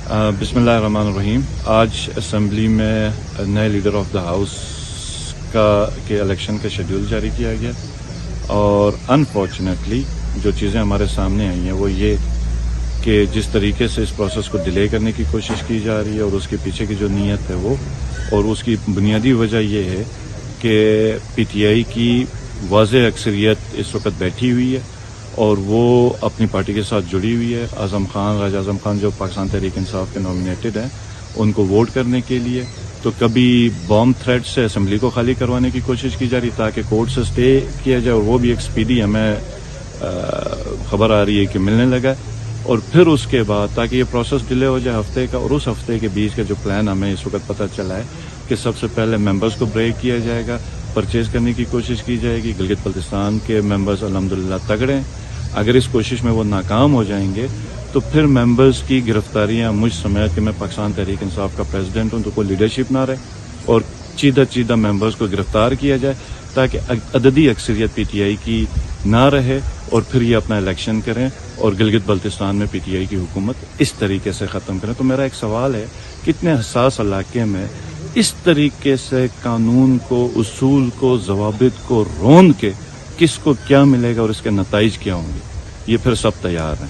بسم اللہ الرحمن الرحیم. آج اسمبلی میں نئے لیڈر آف دا ہاؤس کے الیکشن کا شیڈول جاری کیا گیا اور انفارچونیٹلی جو چیزیں ہمارے سامنے آئی ہیں وہ یہ کہ جس طریقے سے اس پروسیس کو ڈیلے کرنے کی کوشش کی جا رہی ہے اور اس کے پیچھے کی جو نیت ہے وہ اور اس کی بنیادی وجہ یہ ہے کہ پی ٹی آئی کی واضح اکثریت اس وقت بیٹھی ہوئی ہے اور وہ اپنی پارٹی کے ساتھ جڑی ہوئی ہے. راجہ اعظم خان جو پاکستان تحریک انصاف کے نامینیٹڈ ہیں ان کو ووٹ کرنے کے لیے تو کبھی بام تھریٹ سے اسمبلی کو خالی کروانے کی کوشش کی جا رہی تاکہ کورٹ سے اسٹے کیا جائے اور وہ بھی ایک سپیڈی ہمیں خبر آ رہی ہے کہ ملنے لگا اور پھر اس کے بعد تاکہ یہ پروسیس ڈیلے ہو جائے ہفتے کا اور اس ہفتے کے بیچ کا جو پلان ہمیں اس وقت پتہ چلا ہے کہ سب سے پہلے ممبرز کو بریک کیا جائے گا, پرچیز کرنے کی کوشش کی جائے گی. گلگت بلتستان کے ممبرز الحمدللہ تگڑے ہیں. اگر اس کوشش میں وہ ناکام ہو جائیں گے تو پھر ممبرز کی گرفتاریاں مجھ سمیت کہ میں پاکستان تحریک انصاف کا پریزیڈنٹ ہوں تو کوئی لیڈرشپ نہ رہے اور چیدہ ممبرز کو گرفتار کیا جائے تاکہ عددی اکثریت پی ٹی آئی کی نہ رہے اور پھر یہ اپنا الیکشن کریں اور گلگت بلتستان میں پی ٹی آئی کی حکومت اس طریقے سے ختم کریں. تو میرا ایک سوال ہے کہ اتنے حساس علاقے میں اس طریقے سے قانون کو, اصول کو, ضوابط کو رون کے کس کو کیا ملے گا اور اس کے نتائج کیا ہوں گے, یہ پھر سب تیار ہیں.